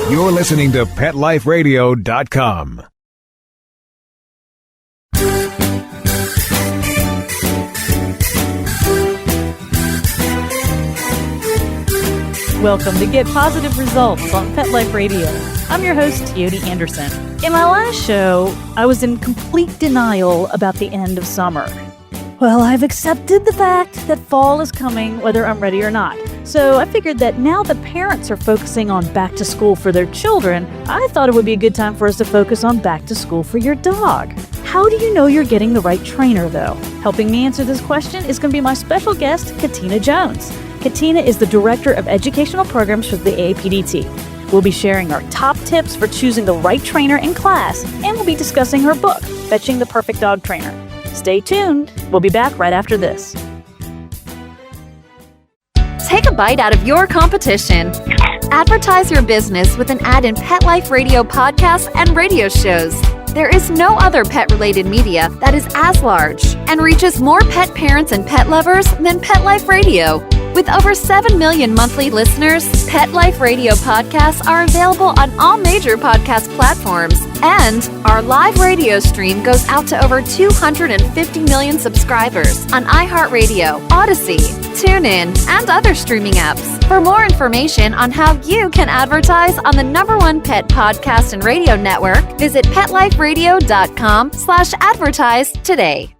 You're listening to PetLifeRadio.com. Welcome to Get Positive Results on Pet Life Radio. I'm your host, Teoti Anderson. In my last show, I was in complete denial about the end of summer. Well, I've accepted the fact that fall is coming, whether I'm ready or not. So I figured that now the parents are focusing on back to school for their children, I thought it would be a good time for us to focus on back to school for your dog. How do you know you're getting the right trainer, though? Helping me answer this question is going to be my special guest, Katenna Jones. Katenna is the Director of Educational Programs for the APDT. We'll be sharing our top tips for choosing the right trainer in class, and we'll be discussing her book, Fetching the Perfect Dog Trainer. Stay tuned. We'll be back right after this. Take a bite out of your competition. Advertise your business with an ad in Pet Life Radio podcasts and radio shows. There is no other pet-related media that is as large and reaches more pet parents and pet lovers than Pet Life Radio. With over 7 million monthly listeners, Pet Life Radio podcasts are available on all major podcast platforms, and our live radio stream goes out to over 250 million subscribers on iHeartRadio, Odyssey, TuneIn, and other streaming apps. For more information on how you can advertise on the #1 pet podcast and radio network, visit PetLifeRadio.com/advertise today.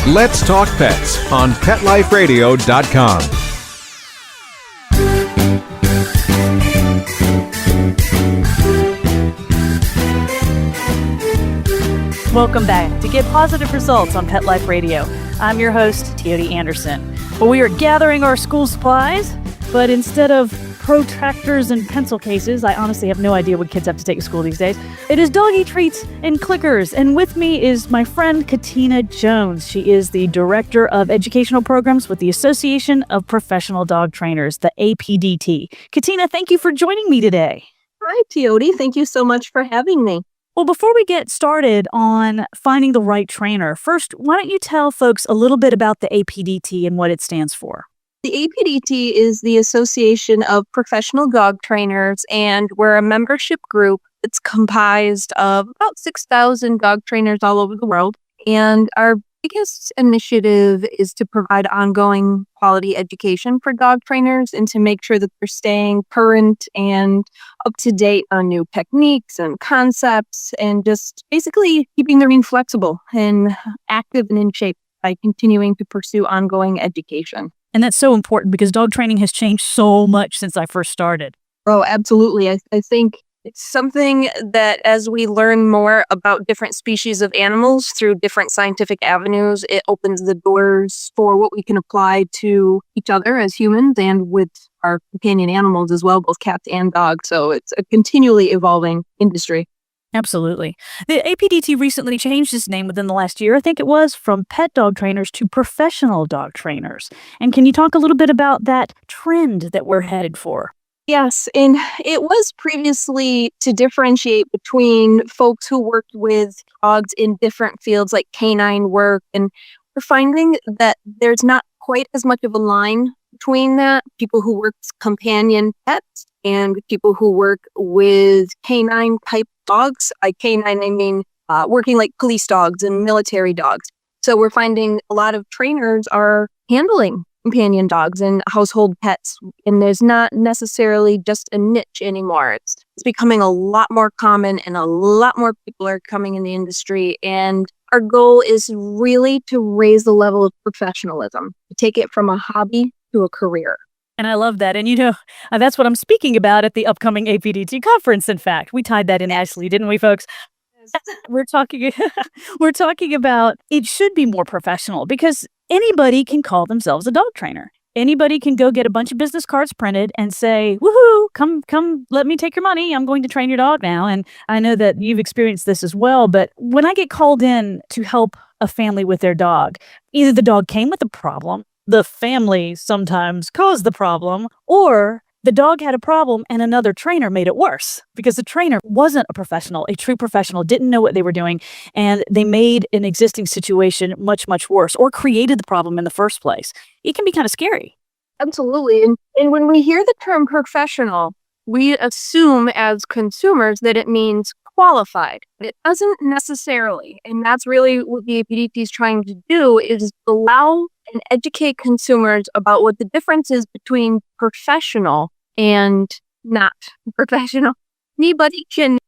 Let's talk pets on PetLifeRadio.com. Welcome back to Get Positive Results on Pet Life Radio. I'm your host, Teoti Anderson. Well, we are gathering our school supplies, but instead of protractors and pencil cases, I honestly have no idea what kids have to take to school these days. It is doggy treats and clickers, and with me is my friend Katenna Jones. She is the Director of Educational Programs with the Association of Professional Dog Trainers, the APDT. Katenna, thank you for joining me today. Hi, Teoti. Thank you so much for having me. Well, before we get started on finding the right trainer, first, why don't you tell folks a little bit about the APDT and what it stands for? The APDT is the Association of Professional Dog Trainers, and we're a membership group that's comprised of about 6,000 dog trainers all over the world. And our biggest initiative is to provide ongoing quality education for dog trainers and to make sure that they're staying current and up to date on new techniques and concepts, and just basically keeping their brain flexible and active and in shape by continuing to pursue ongoing education. And that's so important because dog training has changed so much since I first started. Oh, absolutely. I think it's something that as we learn more about different species of animals through different scientific avenues, it opens the doors for what we can apply to each other as humans and with our companion animals as well, both cats and dogs. So it's a continually evolving industry. Absolutely. The APDT recently changed its name within the last year, I think it was, from pet dog trainers to professional dog trainers. And can you talk a little bit about that trend that we're headed for? Yes, and it was previously to differentiate between folks who worked with dogs in different fields like canine work, and we're finding that there's not quite as much of a line between that. People who work with companion pets and people who work with canine type dogs. By canine, I mean working like police dogs and military dogs. So we're finding a lot of trainers are handling companion dogs and household pets, and there's not necessarily just a niche anymore. It's becoming a lot more common, and a lot more people are coming in the industry. And our goal is really to raise the level of professionalism, to take it from a hobby to a career. And I love that. And, that's what I'm speaking about at the upcoming APDT conference, in fact. We tied that in nicely, didn't we, folks? We're talking about it should be more professional because anybody can call themselves a dog trainer. Anybody can go get a bunch of business cards printed and say, woohoo, come, let me take your money. I'm going to train your dog now. And I know that you've experienced this as well. But when I get called in to help a family with their dog, either the dog came with a problem, the family sometimes caused the problem, or the dog had a problem and another trainer made it worse because the trainer wasn't a professional, a true professional, didn't know what they were doing, and they made an existing situation much, much worse or created the problem in the first place. It can be kind of scary. Absolutely. And when we hear the term professional, we assume as consumers that it means qualified. It doesn't necessarily. And that's really what the APDT is trying to do, is allow and educate consumers about what the difference is between professional and not professional. Anybody can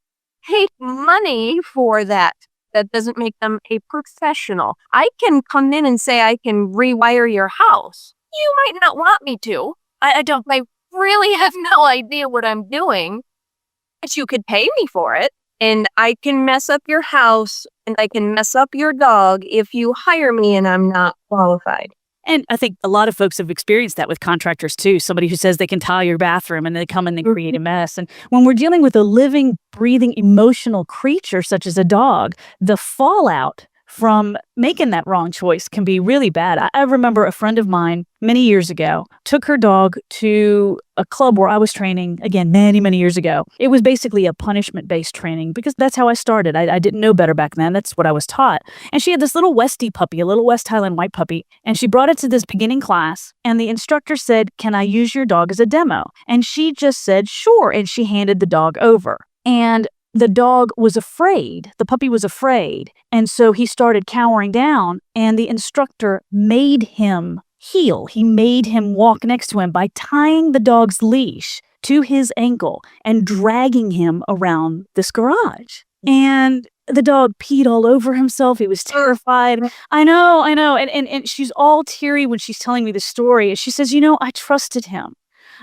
pay money for that. That doesn't make them a professional. I can come in and say I can rewire your house. You might not want me to. I really have no idea what I'm doing, but you could pay me for it. And I can mess up your house and I can mess up your dog if you hire me and I'm not qualified. And I think a lot of folks have experienced that with contractors too. Somebody who says they can tile your bathroom and they come in and create a mess. And when we're dealing with a living, breathing, emotional creature such as a dog, the fallout from making that wrong choice can be really bad. I remember a friend of mine many years ago took her dog to a club where I was training, again, many, many years ago. It was basically a punishment-based training because that's how I started. I didn't know better back then. That's what I was taught. And she had this little Westie puppy, a little West Highland white puppy, and she brought it to this beginning class, and the instructor said, "Can I use your dog as a demo?" And she just said, "Sure," and she handed the dog over. And the dog was afraid. The puppy was afraid. And so he started cowering down, and the instructor made him heel. He made him walk next to him by tying the dog's leash to his ankle and dragging him around this garage. And the dog peed all over himself. He was terrified. I know. And she's all teary when she's telling me the story. And she says, I trusted him.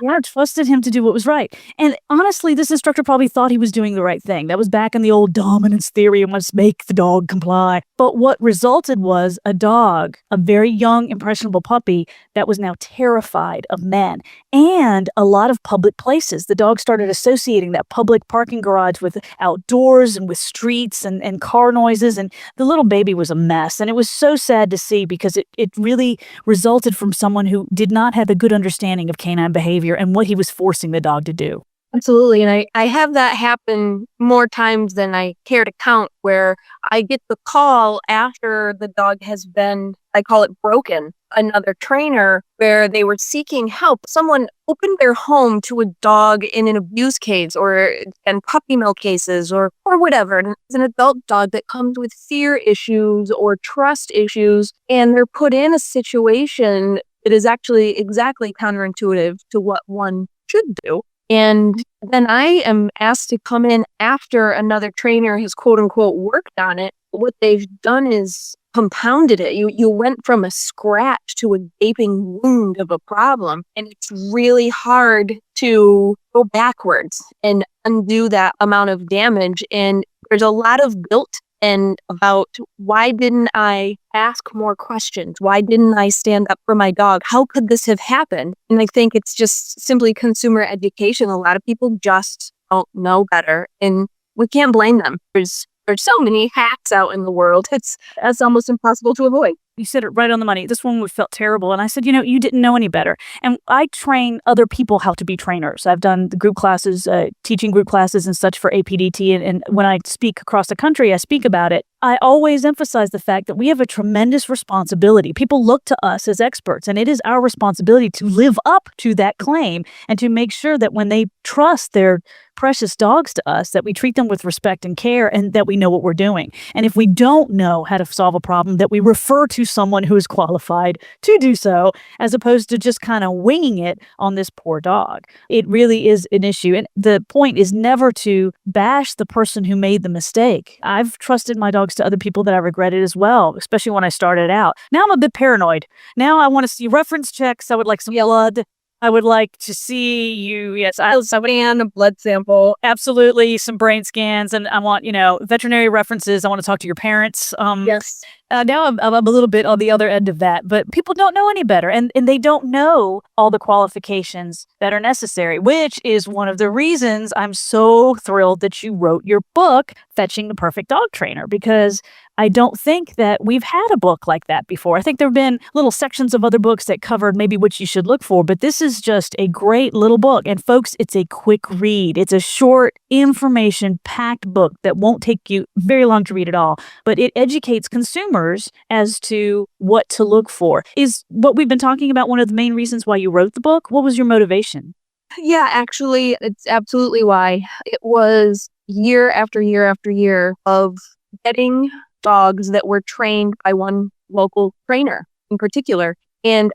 I trusted him to do what was right. And honestly, this instructor probably thought he was doing the right thing. That was back in the old dominance theory and must make the dog comply. But what resulted was a dog, a very young, impressionable puppy that was now terrified of men and a lot of public places. The dog started associating that public parking garage with outdoors and with streets and car noises. And the little baby was a mess. And it was so sad to see because it really resulted from someone who did not have a good understanding of canine behavior and what he was forcing the dog to do. Absolutely. And I have that happen more times than I care to count, where I get the call after the dog has been, I call it broken, another trainer, where they were seeking help. Someone opened their home to a dog in an abuse case or in puppy mill cases or whatever. And it's an adult dog that comes with fear issues or trust issues, and they're put in a situation that is actually exactly counterintuitive to what one should do. And then I am asked to come in after another trainer has quote unquote worked on it. What they've done is compounded it. You went from a scratch to a gaping wound of a problem. And it's really hard to go backwards and undo that amount of damage. And there's a lot of guilt and about why didn't I ask more questions? Why didn't I stand up for my dog? How could this have happened? And I think it's just simply consumer education. A lot of people just don't know better, and we can't blame them. There's so many hacks out in the world. That's almost impossible to avoid. You said it right on the money. This woman felt terrible. And I said, you didn't know any better. And I train other people how to be trainers. I've done the group classes, teaching group classes and such for APDT. And when I speak across the country, I speak about it. I always emphasize the fact that we have a tremendous responsibility. People look to us as experts, and it is our responsibility to live up to that claim and to make sure that when they trust their precious dogs to us, that we treat them with respect and care and that we know what we're doing. And if we don't know how to solve a problem, that we refer to someone who is qualified to do so, as opposed to just kind of winging it on this poor dog. It really is an issue. And the point is never to bash the person who made the mistake. I've trusted my dogs to other people that I regretted as well, especially when I started out. Now I'm a bit paranoid. Now I want to see reference checks. I would like some blood. I would like to see you. Yes, I would a blood sample. Absolutely, some brain scans, and I want veterinary references. I want to talk to your parents. Yes. Now I'm a little bit on the other end of that, but people don't know any better, and they don't know all the qualifications that are necessary, which is one of the reasons I'm so thrilled that you wrote your book, Fetching the Perfect Dog Trainer, because I don't think that we've had a book like that before. I think there have been little sections of other books that covered maybe what you should look for, but this is just a great little book. And folks, it's a quick read. It's a short, information-packed book that won't take you very long to read at all, but it educates consumers as to what to look for. Is what we've been talking about one of the main reasons why you wrote the book? What was your motivation? Yeah, actually, it's absolutely why. It was year after year after year of getting dogs that were trained by one local trainer in particular. And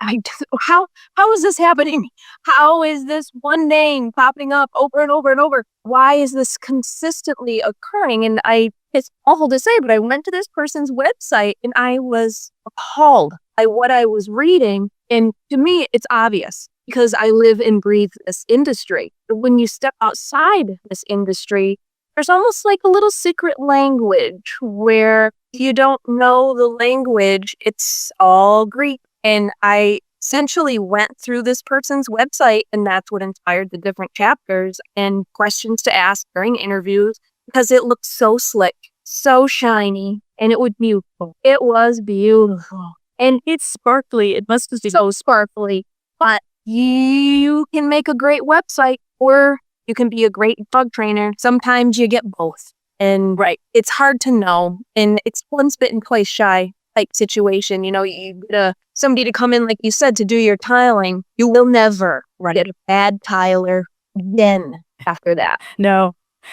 how is this happening? How is this one name popping up over and over and over? Why is this consistently occurring? And it's awful to say, but I went to this person's website and I was appalled by what I was reading. And to me, it's obvious because I live and breathe this industry. But when you step outside this industry, there's almost like a little secret language where you don't know the language. It's all Greek. And I essentially went through this person's website, and that's what inspired the different chapters and questions to ask during interviews because it looked so slick, so shiny, and it was beautiful. It was beautiful. And It's sparkly. It must be so sparkly, but you can make a great website or you can be a great dog trainer. Sometimes you get both. And right. it's hard to know. And it's once bitten, twice shy type situation. You get somebody to come in, like you said, to do your tiling. You will never get a bad tiler again after that. No.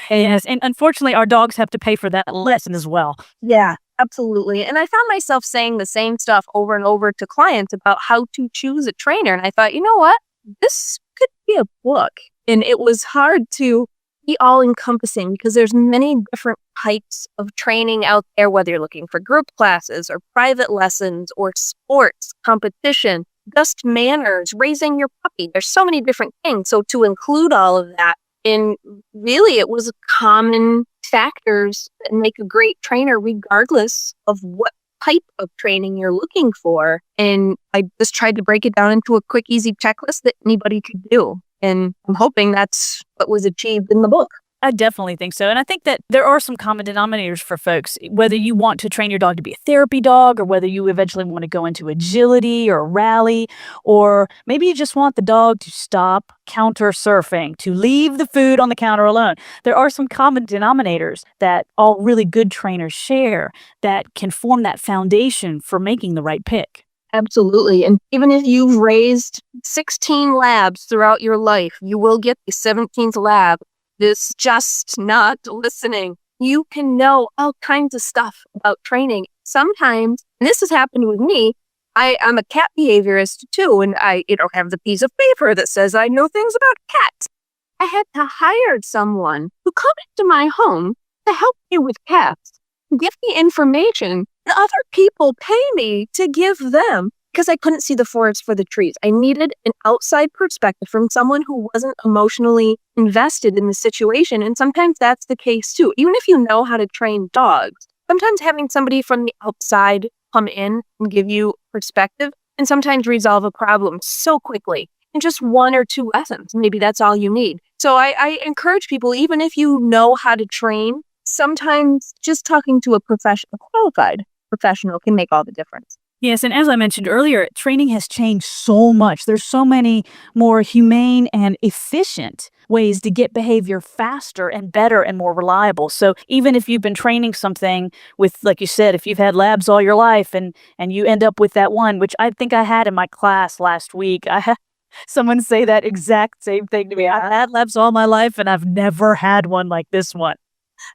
Yes. And unfortunately, our dogs have to pay for that lesson as well. Yeah, absolutely. And I found myself saying the same stuff over and over to clients about how to choose a trainer. And I thought, you know what? This could be a book. And it was hard to be all encompassing because there's many different types of training out there, whether you're looking for group classes or private lessons or sports, competition, just manners, raising your puppy. There's so many different things. So to include all of that, and really it was common factors that make a great trainer regardless of what type of training you're looking for. And I just tried to break it down into a quick, easy checklist that anybody could do. And I'm hoping that's what was achieved in the book. I definitely think so. And I think that there are some common denominators for folks, whether you want to train your dog to be a therapy dog or whether you eventually want to go into agility or rally, or maybe you just want the dog to stop counter surfing, to leave the food on the counter alone. There are some common denominators that all really good trainers share that can form that foundation for making the right pick. Absolutely. And even if you've raised 16 labs throughout your life, you will get the 17th lab that's just not listening. You can know all kinds of stuff about training. Sometimes, and this has happened with me, I'm a cat behaviorist too, and I have the piece of paper that says I know things about cats. I had to hire someone who come into my home to help me with cats, give me information. And other people pay me to give them because I couldn't see the forest for the trees. I needed an outside perspective from someone who wasn't emotionally invested in the situation. And sometimes that's the case too. Even if you know how to train dogs, sometimes having somebody from the outside come in and give you perspective and sometimes resolve a problem so quickly in just one or two lessons. Maybe that's all you need. So I encourage people, even if you know how to train, sometimes just talking to a qualified professional can make all the difference. Yes, and as I mentioned earlier, training has changed so much. There's so many more humane and efficient ways to get behavior faster and better and more reliable. So even if you've been training something with, like you said, if you've had labs all your life and you end up with that one, which I think I had in my class last week, I had someone say that exact same thing to me. I've had labs all my life and I've never had one like this one.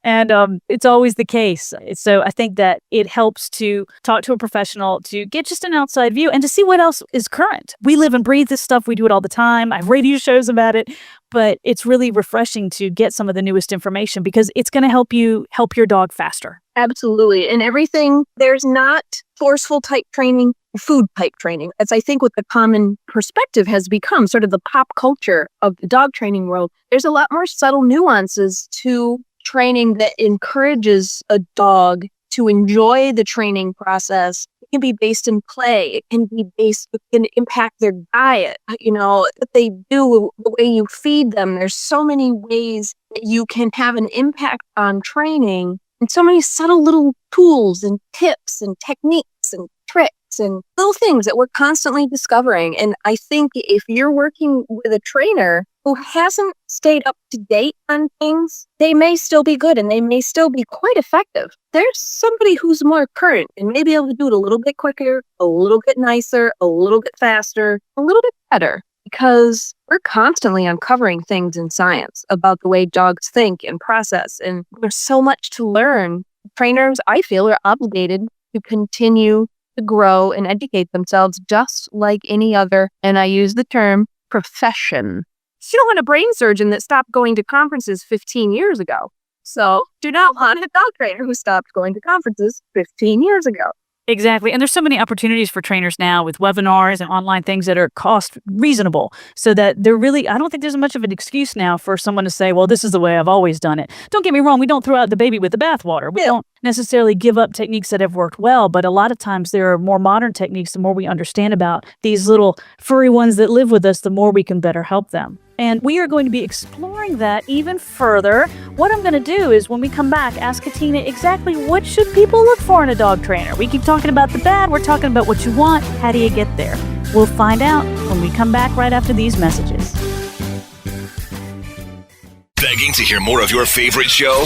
And it's always the case. So I think that it helps to talk to a professional to get just an outside view and to see what else is current. We live and breathe this stuff. We do it all the time. I have radio shows about it. But it's really refreshing to get some of the newest information because it's going to help you help your dog faster. Absolutely. And everything, there's not forceful type training, food type training. As I think what the common perspective has become, sort of the pop culture of the dog training world, there's a lot more subtle nuances to training that encourages a dog to enjoy the training process. It can be based in play. It can impact their diet, what they do, the way you feed them. There's so many ways that you can have an impact on training and so many subtle little tools and tips and techniques and tricks and little things that we're constantly discovering. And I think if you're working with a trainer who hasn't stayed up to date on things, they may still be good and they may still be quite effective. There's somebody who's more current and may be able to do it a little bit quicker, a little bit nicer, a little bit faster, a little bit better. because we're constantly uncovering things in science about the way dogs think and process. And there's so much to learn. Trainers, I feel, are obligated to continue to grow and educate themselves just like any other, and I use the term profession. You don't want a brain surgeon that stopped going to conferences 15 years ago. So do not want a dog trainer who stopped going to conferences 15 years ago. Exactly. And there's so many opportunities for trainers now with webinars and online things that are cost reasonable, so that they're really, I don't think there's much of an excuse now for someone to say, well, this is the way I've always done it. Don't get me wrong. We don't throw out the baby with the bathwater. We don't necessarily give up techniques that have worked well, but a lot of times there are more modern techniques. The more we understand about these little furry ones that live with us, the more we can better help them. And we are going to be exploring that even further. What I'm going to do is, when we come back, ask Katenna exactly what should people look for in a dog trainer. We keep talking about the bad. We're talking about what you want. How do you get there? We'll find out when we come back right after these messages. Begging to hear more of your favorite show?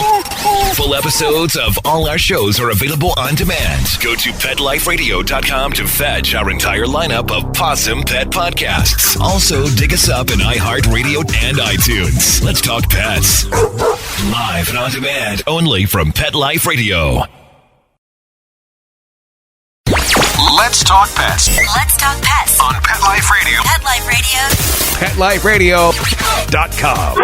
Full episodes of all our shows are available on demand. Go to PetLifeRadio.com to fetch our entire lineup of Possum Pet podcasts. Also, dig us up in iHeartRadio and iTunes. Let's talk pets. Live and on demand, only from Pet Life Radio. Let's talk pets. Let's talk pets On Pet Life Radio. Pet Life Radio. PetLifeRadio.com.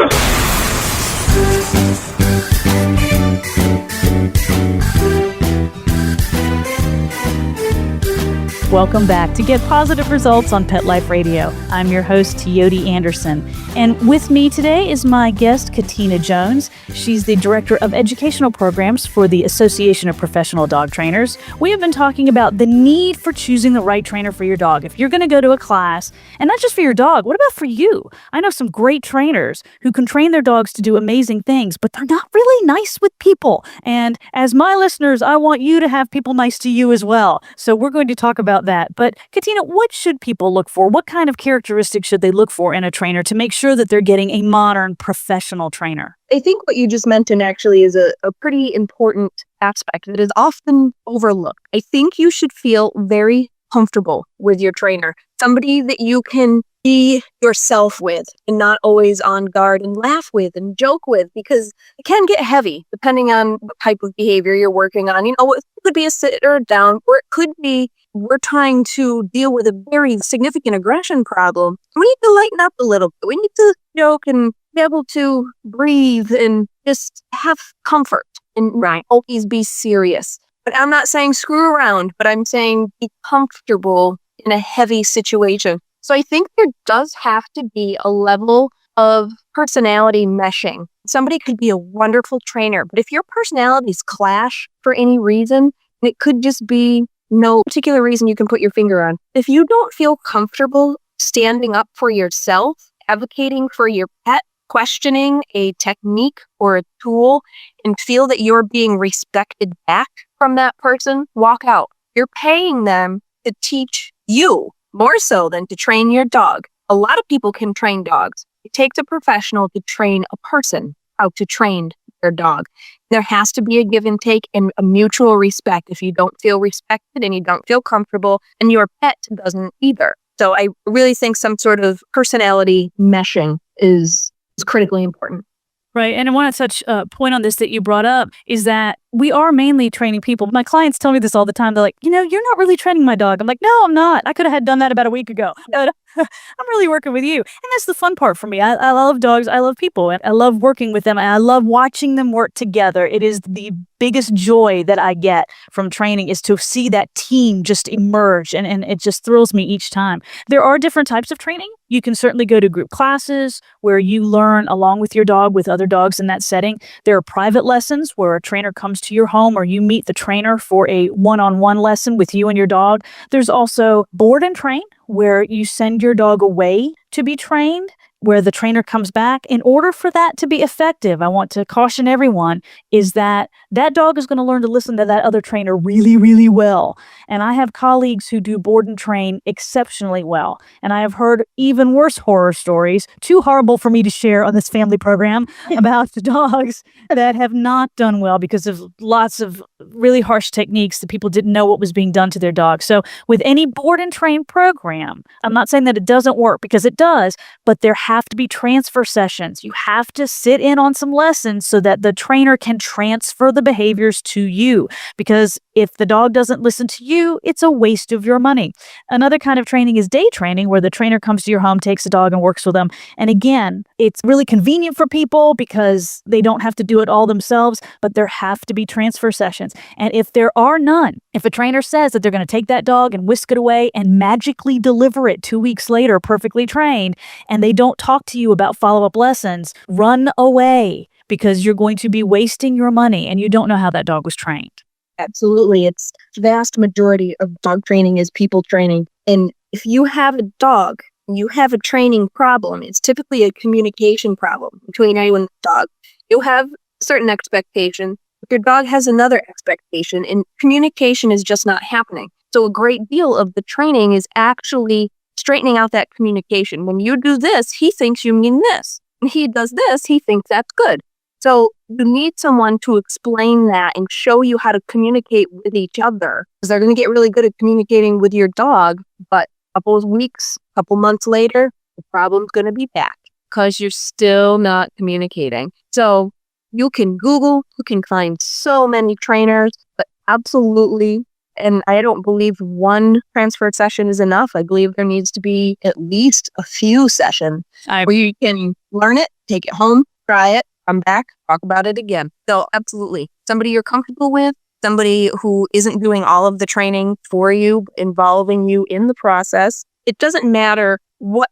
Welcome back to Get Positive Results on Pet Life Radio. I'm your host, Teoti Anderson. And with me today is my guest, Katenna Jones. She's the Director of Educational Programs for the Association of Professional Dog Trainers. We have been talking about the need for choosing the right trainer for your dog. If you're going to go to a class, and not just for your dog, what about for you? I know some great trainers who can train their dogs to do amazing things, but they're not really nice with people. And as my listeners, I want you to have people nice to you as well. So we're going to talk about that. But Katenna, what should people look for? What kind of characteristics should they look for in a trainer to make sure that they're getting a modern professional trainer? I think what you just mentioned actually is a pretty important aspect that is often overlooked. I think you should feel very comfortable with your trainer, somebody that you can be yourself with and not always on guard, and laugh with and joke with, because it can get heavy depending on what type of behavior you're working on. You know, it could be a sit or a down, or it could be we're trying to deal with a very significant aggression problem. We need to lighten up a little bit. We need to joke and be able to breathe and just have comfort and always be serious. But I'm not saying screw around, but I'm saying be comfortable in a heavy situation. So I think there does have to be a level of personality meshing. Somebody could be a wonderful trainer, but if your personalities clash for any reason, and it could just be no particular reason you can put your finger on. If you don't feel comfortable standing up for yourself, advocating for your pet, questioning a technique or a tool, and feel that you're being respected back from that person, walk out. You're paying them to teach you more so than to train your dog. A lot of people can train dogs. It takes a professional to train a person how to train their dog. There has to be a give and take and a mutual respect. If you don't feel respected and you don't feel comfortable, and your pet doesn't either. So I really think some sort of personality meshing is critically important. Right. And I want to touch a point on this that you brought up, is that we are mainly training people. My clients tell me this all the time. They're like, you're not really training my dog. I'm like, no, I'm not. I could have done that about a week ago. I'm really working with you. And that's the fun part for me. I love dogs. I love people. And I love working with them. And I love watching them work together. It is the biggest joy that I get from training, is to see that team just emerge. And it just thrills me each time. There are different types of training. You can certainly go to group classes where you learn along with your dog, with other dogs in that setting. There are private lessons where a trainer comes to your home, or you meet the trainer for a one-on-one lesson with you and your dog. There's also board and train, where you send your dog away to be trained, where the trainer comes back. In order for that to be effective, I want to caution everyone, is that dog is going to learn to listen to that other trainer really, really well. And I have colleagues who do board and train exceptionally well. And I have heard even worse horror stories, too horrible for me to share on this family program, about the dogs that have not done well because of lots of really harsh techniques that people didn't know what was being done to their dog. So with any board and train program, I'm not saying that it doesn't work, because it does, but there have to be transfer sessions. You have to sit in on some lessons so that the trainer can transfer the behaviors to you. Because if the dog doesn't listen to you, it's a waste of your money. Another kind of training is day training, where the trainer comes to your home, takes a dog, and works with them. And again, it's really convenient for people because they don't have to do it all themselves, but there have to be transfer sessions. And if there are none, if a trainer says that they're going to take that dog and whisk it away and magically deliver it 2 weeks later perfectly trained, and they don't talk to you about follow-up lessons, run away, because you're going to be wasting your money and you don't know how that dog was trained. Absolutely. It's the vast majority of dog training is people training. And if you have a dog, you have a training problem, it's typically a communication problem between you and the dog. You have certain expectations. Your dog has another expectation, and communication is just not happening. So a great deal of the training is actually straightening out that communication. When you do this, he thinks you mean this. When he does this, he thinks that's good. So you need someone to explain that and show you how to communicate with each other, because they're going to get really good at communicating with your dog, but a couple of weeks, a couple months later, the problem's going to be back because you're still not communicating. So you can Google, you can find so many trainers, but absolutely, and I don't believe one transfer session is enough. I believe there needs to be at least a few sessions where you can learn it, take it home, try it, come back, talk about it again. So absolutely, somebody you're comfortable with, somebody who isn't doing all of the training for you, involving you in the process. It doesn't matter what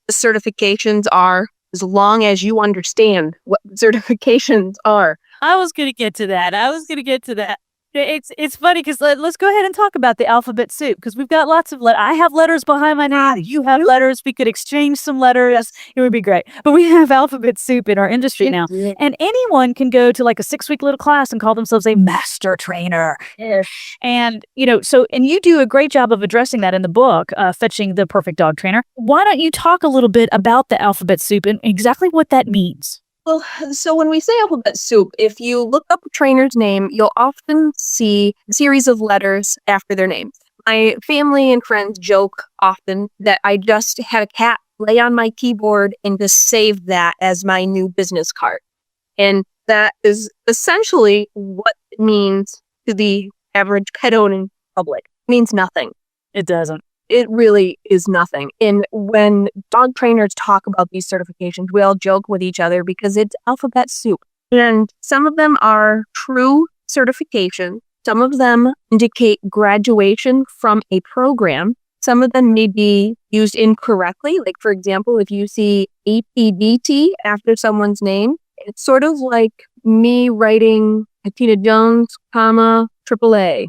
the certifications are, as long as you understand what certifications are. I was going to get to that. It's funny because let's go ahead and talk about the alphabet soup, because we've got lots of I have letters behind my name. You have letters. We could exchange some letters. It would be great. But we have alphabet soup in our industry now. And anyone can go to like a 6-week little class and call themselves a master trainer. And, and you do a great job of addressing that in the book, Fetching the Perfect Dog Trainer. Why don't you talk a little bit about the alphabet soup and exactly what that means? Well, so when we say alphabet soup, if you look up a trainer's name, you'll often see a series of letters after their name. My family and friends joke often that I just had a cat lay on my keyboard and just saved that as my new business card. And that is essentially what it means to the average pet owning public. It means nothing. It doesn't. It really is nothing. And when dog trainers talk about these certifications, we all joke with each other because it's alphabet soup. And some of them are true certification. Some of them indicate graduation from a program. Some of them may be used incorrectly. Like, for example, if you see APDT after someone's name, it's sort of like me writing Katenna Jones, AAA,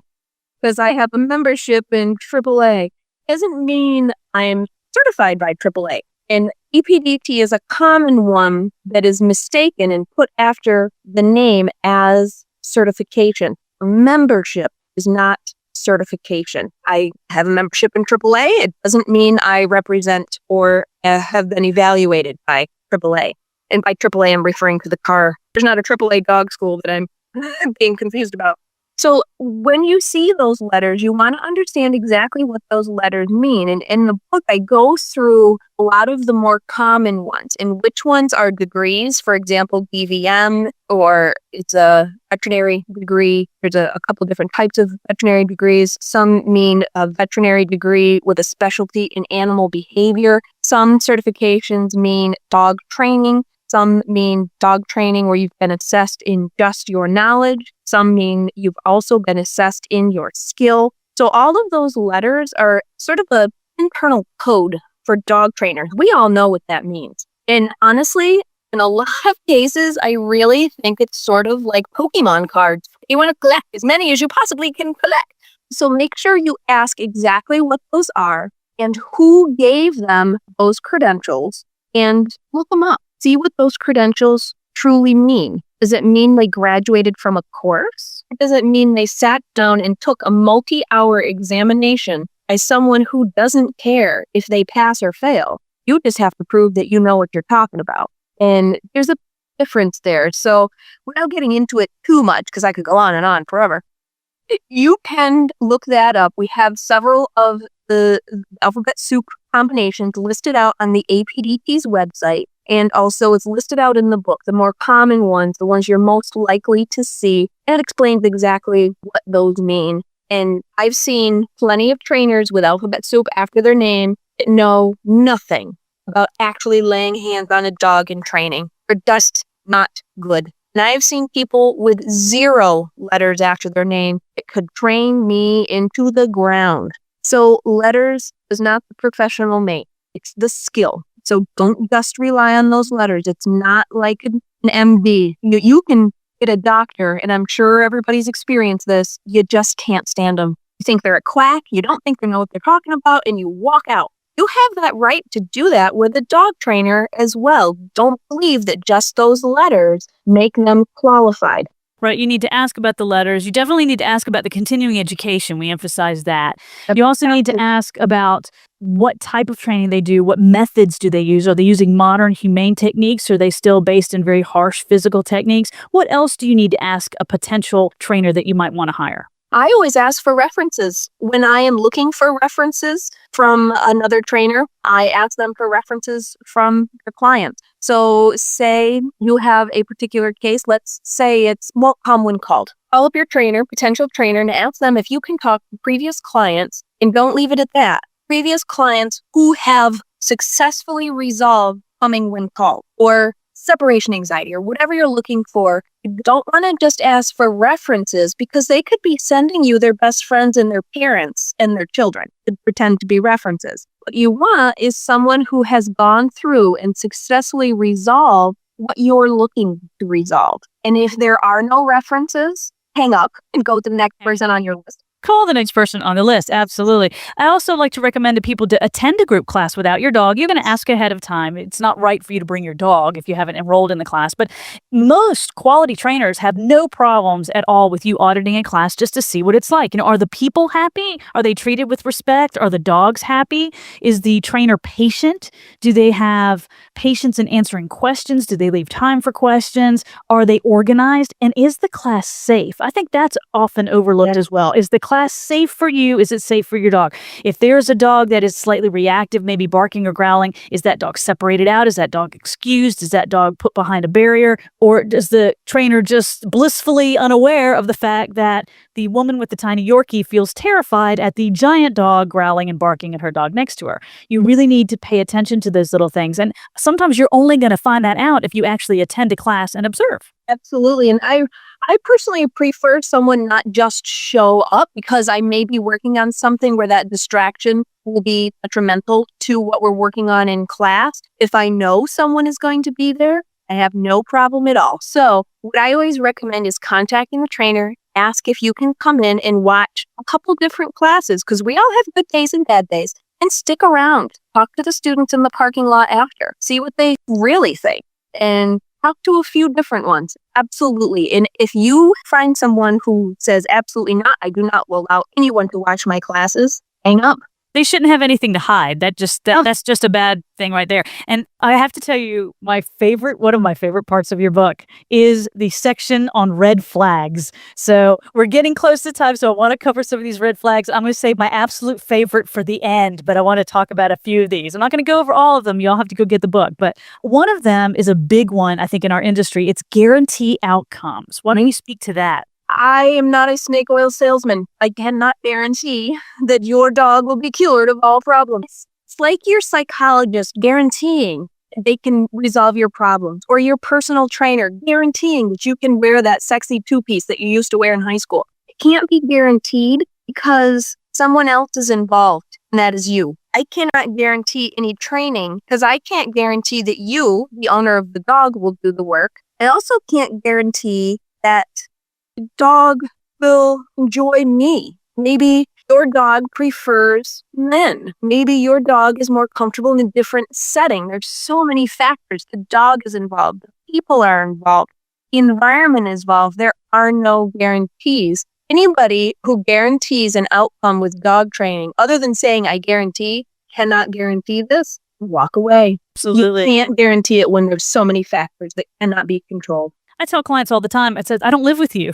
because I have a membership in AAA. Doesn't mean I'm certified by AAA. And EPDT is a common one that is mistaken and put after the name as certification. Membership is not certification. I have a membership in AAA. It doesn't mean I represent or have been evaluated by AAA. And by AAA, I'm referring to the car. There's not a AAA dog school that I'm being confused about. So when you see those letters, you want to understand exactly what those letters mean. And in the book, I go through a lot of the more common ones and which ones are degrees. For example, DVM, or it's a veterinary degree. There's a couple different types of veterinary degrees. Some mean a veterinary degree with a specialty in animal behavior. Some certifications mean dog training. Some mean dog training where you've been assessed in just your knowledge. Some mean you've also been assessed in your skill. So all of those letters are sort of an internal code for dog trainers. We all know what that means. And honestly, in a lot of cases, I really think it's sort of like Pokemon cards. You want to collect as many as you possibly can collect. So make sure you ask exactly what those are and who gave them those credentials and look them up. See what those credentials truly mean. Does it mean they graduated from a course? Or does it mean they sat down and took a multi-hour examination by someone who doesn't care if they pass or fail? You just have to prove that you know what you're talking about. And there's a difference there. So without getting into it too much, because I could go on and on forever, You can look that up. We have several of the alphabet soup combinations listed out on the APDT's website. And also it's listed out in the book, the more common ones, the ones you're most likely to see, and it explains exactly what those mean. And I've seen plenty of trainers with alphabet soup after their name that know nothing about actually laying hands on a dog in training. They're just not good. And I've seen people with 0 letters after their name that could train me into the ground. So letters is not the professional mate. It's the skill. So don't just rely on those letters. It's not like an MD. You can get a doctor, and I'm sure everybody's experienced this. You just can't stand them. You think they're a quack. You don't think they know what they're talking about, and you walk out. You have that right to do that with a dog trainer as well. Don't believe that just those letters make them qualified. Right. You need to ask about the letters. You definitely need to ask about the continuing education. We emphasize that. You also need to ask about what type of training they do. What methods do they use? Are they using modern, humane techniques? Or are they still based in very harsh physical techniques? What else do you need to ask a potential trainer that you might want to hire? I always ask for references. When I am looking for references from another trainer, I ask them for references from the client. So say you have a particular case, let's say it's won't come when called. Call up your trainer, potential trainer, and ask them if you can talk to previous clients, and don't leave it at that. Previous clients who have successfully resolved coming when called, or separation anxiety, or whatever you're looking for. You don't want to just ask for references, because they could be sending you their best friends and their parents and their children to pretend to be references. What you want is someone who has gone through and successfully resolved what you're looking to resolve. And if there are no references, hang up and go to the next person on your list. Call the next person on the list. Absolutely. I also like to recommend to people to attend a group class without your dog. You're going to ask ahead of time. It's not right for you to bring your dog if you haven't enrolled in the class, but most quality trainers have no problems at all with you auditing a class just to see what it's like. Are the people happy? Are they treated with respect? Are the dogs happy? Is the trainer patient? Do they have patience in answering questions? Do they leave time for questions? Are they organized? And is the class safe? I think that's often overlooked as well. Is the class safe for you? Is it safe for your dog? If there's a dog that is slightly reactive, maybe barking or growling, is that dog separated out? Is that dog excused? Is that dog put behind a barrier? Or does the trainer just blissfully unaware of the fact that the woman with the tiny Yorkie feels terrified at the giant dog growling and barking at her dog next to her? You really need to pay attention to those little things. And sometimes you're only going to find that out if you actually attend a class and observe. Absolutely. And I personally prefer someone not just show up, because I may be working on something where that distraction will be detrimental to what we're working on in class. If I know someone is going to be there, I have no problem at all. So what I always recommend is contacting the trainer, ask if you can come in and watch a couple different classes, because we all have good days and bad days, and stick around. Talk to the students in the parking lot after. See what they really think. And talk to a few different ones. Absolutely. And if you find someone who says, absolutely not, I do not allow anyone to watch my classes, hang up. They shouldn't have anything to hide. That's just a bad thing right there. And I have to tell you, one of my favorite parts of your book is the section on red flags. So we're getting close to time, so I want to cover some of these red flags. I'm going to save my absolute favorite for the end, but I want to talk about a few of these. I'm not going to go over all of them. Y'all have to go get the book. But one of them is a big one, I think, in our industry. It's guarantee outcomes. Why don't you speak to that? I am not a snake oil salesman. I cannot guarantee that your dog will be cured of all problems. It's like your psychologist guaranteeing they can resolve your problems, or your personal trainer guaranteeing that you can wear that sexy two-piece that you used to wear in high school. It can't be guaranteed because someone else is involved, and that is you. I cannot guarantee any training because I can't guarantee that you, the owner of the dog, will do the work. I also can't guarantee that dog will enjoy me. Maybe your dog prefers men. Maybe your dog is more comfortable in a different setting. There's so many factors. The dog is involved. The people are involved. The environment is involved. There are no guarantees. Anybody who guarantees an outcome with dog training, other than saying, I guarantee, cannot guarantee this, walk away. Absolutely. You can't guarantee it when there's so many factors that cannot be controlled. I tell clients all the time, I said, I don't live with you.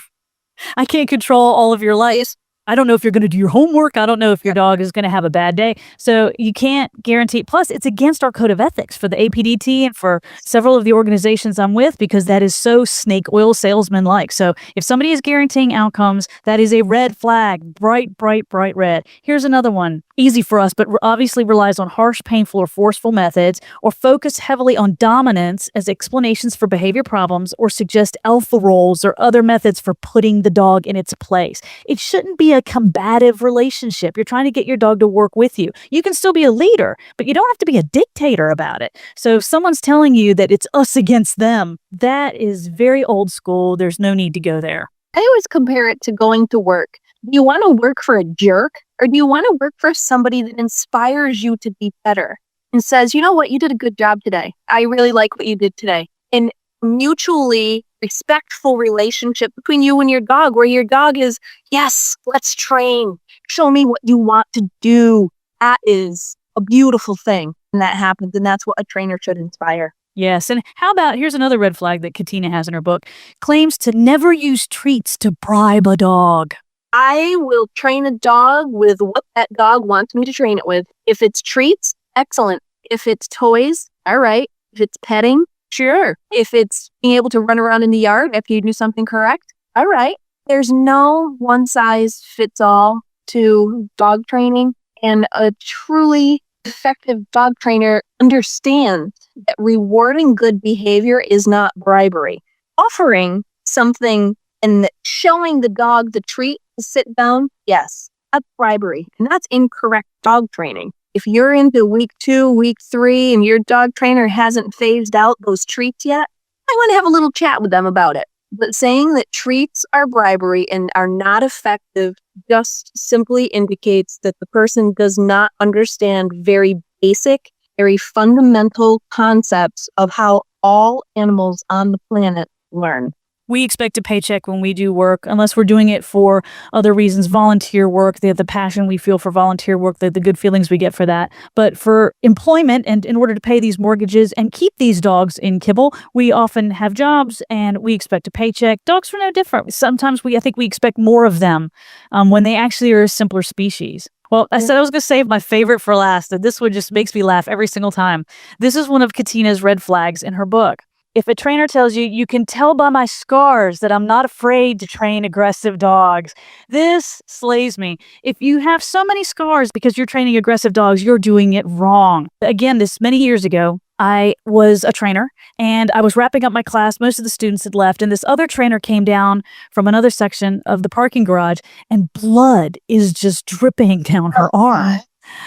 I can't control all of your life. I don't know if you're going to do your homework. I don't know if your dog is going to have a bad day. So you can't guarantee. Plus, it's against our code of ethics for the APDT and for several of the organizations I'm with, because that is so snake oil salesman-like. So if somebody is guaranteeing outcomes, that is a red flag, bright, bright, bright red. Here's another one. Easy for us, but obviously relies on harsh, painful, or forceful methods, or focus heavily on dominance as explanations for behavior problems, or suggest alpha roles or other methods for putting the dog in its place. It shouldn't be a combative relationship. You're trying to get your dog to work with you. You can still be a leader, but you don't have to be a dictator about it. So if someone's telling you that it's us against them, that is very old school. There's no need to go there. I always compare it to going to work. Do you want to work for a jerk, or do you want to work for somebody that inspires you to be better and says, you know what, you did a good job today. I really like what you did today. And mutually respectful relationship between you and your dog, where your dog is, yes, let's train. Show me what you want to do. That is a beautiful thing. And that happens. And that's what a trainer should inspire. Yes. And how about, here's another red flag that Katenna has in her book, claims to never use treats to bribe a dog. I will train a dog with what that dog wants me to train it with. If it's treats, excellent. If it's toys, all right. If it's petting, sure. If it's being able to run around in the yard after you do something correct, all right. There's no one size fits all to dog training. And a truly effective dog trainer understands that rewarding good behavior is not bribery. Offering something and showing the dog the treat to sit down, yes, that's bribery. And that's incorrect dog training. If you're into week 2, week 3, and your dog trainer hasn't phased out those treats yet, I want to have a little chat with them about it. But saying that treats are bribery and are not effective just simply indicates that the person does not understand very basic, very fundamental concepts of how all animals on the planet learn. We expect a paycheck when we do work, unless we're doing it for other reasons, volunteer work, the passion we feel for volunteer work, the good feelings we get for that. But for employment and in order to pay these mortgages and keep these dogs in kibble, we often have jobs and we expect a paycheck. Dogs are no different. Sometimes I think we expect more of them when they actually are a simpler species. Well, I said I was going to save my favorite for last, and this one just makes me laugh every single time. This is one of Katenna's red flags in her book. If a trainer tells you, you can tell by my scars that I'm not afraid to train aggressive dogs. This slays me. If you have so many scars because you're training aggressive dogs, you're doing it wrong. Again, this many years ago, I was a trainer and I was wrapping up my class. Most of the students had left and this other trainer came down from another section of the parking garage and blood is just dripping down her arm.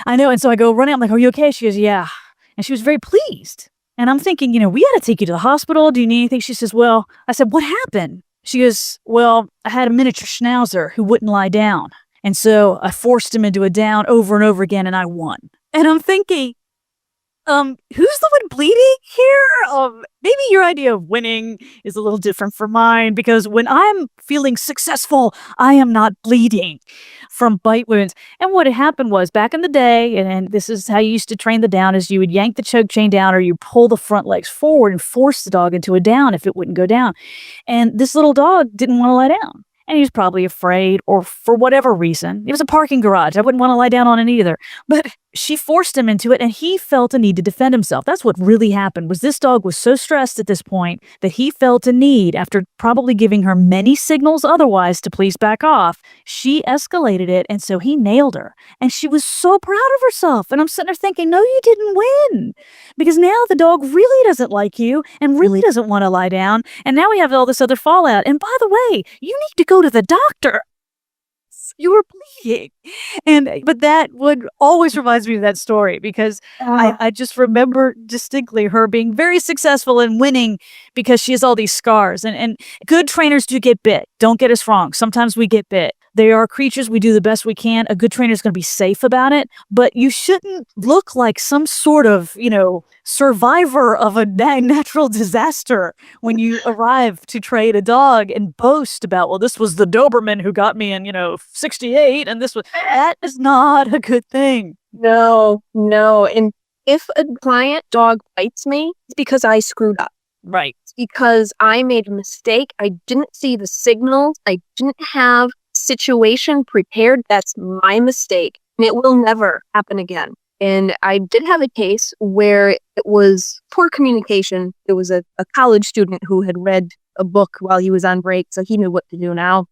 I know. And so I go running. I'm like, are you okay? She goes, yeah. And she was very pleased. And I'm thinking, we got to take you to the hospital. Do you need anything? She says, well, I said, what happened? She goes, well, I had a miniature schnauzer who wouldn't lie down. And so I forced him into a down over and over again and I won. And I'm thinking, who's the one bleeding here? Maybe your idea of winning is a little different from mine because when I'm feeling successful, I am not bleeding from bite wounds. And what had happened was back in the day, and this is how you used to train the down, is you would yank the choke chain down or you pull the front legs forward and force the dog into a down if it wouldn't go down. And this little dog didn't want to lie down. And he was probably afraid or for whatever reason. It was a parking garage. I wouldn't want to lie down on it either. But she forced him into it and he felt a need to defend himself. That's what really happened was this dog was so stressed at this point that he felt a need, after probably giving her many signals otherwise to please back off, she escalated it. And so he nailed her. And she was so proud of herself. And I'm sitting there thinking, no, you didn't win. Because now the dog really doesn't like you and really doesn't want to lie down. And now we have all this other fallout. And by the way, you need to go to the doctor. You were bleeding. But that would always reminds me of that story because I just remember distinctly her being very successful and winning because she has all these scars. And good trainers do get bit. Don't get us wrong. Sometimes we get bit. They are creatures. We do the best we can. A good trainer is going to be safe about it. But you shouldn't look like some sort of, survivor of a natural disaster when you arrive to train a dog and boast about, well, this was the Doberman who got me in, 68. And that is not a good thing. No. And if a client dog bites me, it's because I screwed up. Right. Because I made a mistake. I didn't see the signals. I didn't have situation prepared. That's my mistake. And it will never happen again. And I did have a case where it was poor communication. It was a college student who had read a book while he was on break, so he knew what to do now.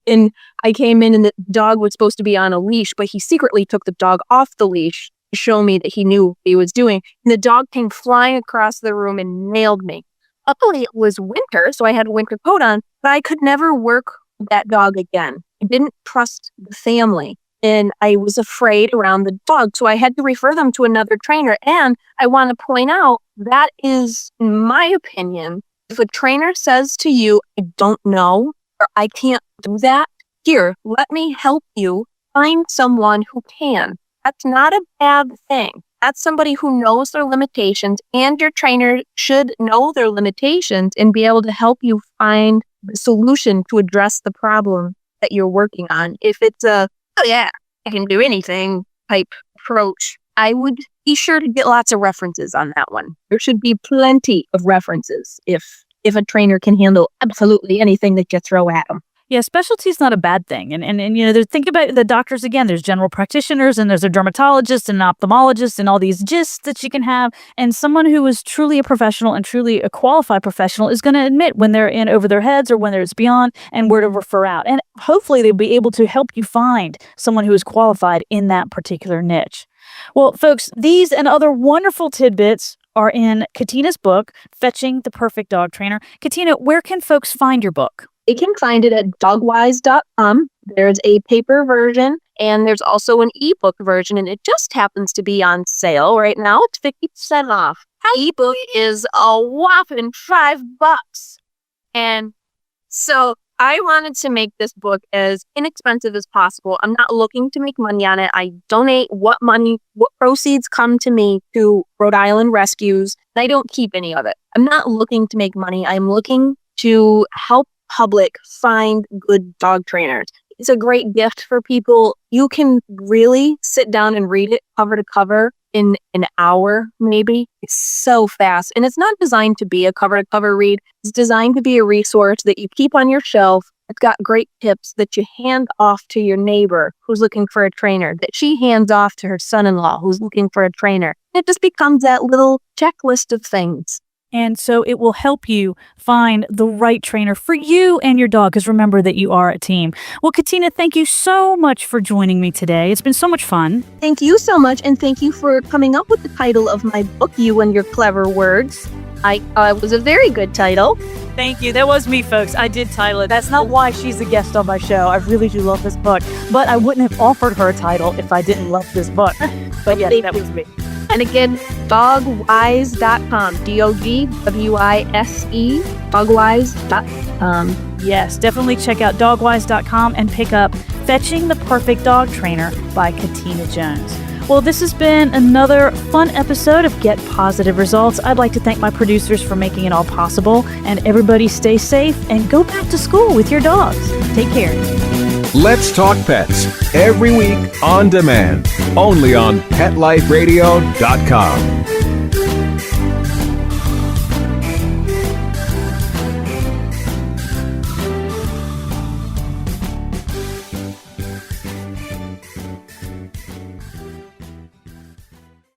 And I came in and the dog was supposed to be on a leash, but he secretly took the dog off the leash to show me that he knew what he was doing. And the dog came flying across the room and nailed me. Luckily, it was winter, so I had a winter coat on, but I could never work with that dog again. I didn't trust the family, and I was afraid around the dog, so I had to refer them to another trainer. And I want to point out that is, in my opinion, if a trainer says to you, I don't know, or I can't do that, here, let me help you find someone who can. That's not a bad thing. That's somebody who knows their limitations, and your trainer should know their limitations and be able to help you find the solution to address the problem that you're working on. If it's a, oh yeah, I can do anything type approach, I would be sure to get lots of references on that one. There should be plenty of references if a trainer can handle absolutely anything that you throw at them. Yeah, specialty is not a bad thing. And think about the doctors again. There's general practitioners and there's a dermatologist and an ophthalmologist and all these gists that you can have. And someone who is truly a professional and truly a qualified professional is going to admit when they're in over their heads or when it's beyond and where to refer out. And hopefully they'll be able to help you find someone who is qualified in that particular niche. Well, folks, these and other wonderful tidbits are in Katenna's book, Fetching the Perfect Dog Trainer. Katenna, where can folks find your book? You can find it at dogwise.com. There's a paper version and there's also an ebook version, and it just happens to be on sale right now. It's 50% off. Ebook is a whopping $5. And so I wanted to make this book as inexpensive as possible. I'm not looking to make money on it. I donate what proceeds come to me to Rhode Island Rescues. And I don't keep any of it. I'm not looking to make money. I'm looking to help public find good dog trainers. It's a great gift for people. You can really sit down and read it cover to cover in an hour, maybe. It's so fast. And it's not designed to be a cover to cover read. It's designed to be a resource that you keep on your shelf. It's got great tips that you hand off to your neighbor who's looking for a trainer, that she hands off to her son-in-law who's looking for a trainer. It just becomes that little checklist of things. And so it will help you find the right trainer for you and your dog, because remember that you are a team. Well, Katenna, thank you so much for joining me today. It's been so much fun. Thank you so much, and thank you for coming up with the title of my book, You and Your Clever Words. It was a very good title. Thank you. That was me, folks. I did title it. That's not why she's a guest on my show. I really do love this book, but I wouldn't have offered her a title if I didn't love this book. But yeah, that was me. And again, dogwise.com, DOGWISE, dogwise.com. Yes, definitely check out dogwise.com and pick up Fetching the Perfect Dog Trainer by Katenna Jones. Well, this has been another fun episode of Get Positive Results. I'd like to thank my producers for making it all possible. And everybody stay safe and go back to school with your dogs. Take care. Let's Talk Pets, every week on demand, only on PetLifeRadio.com.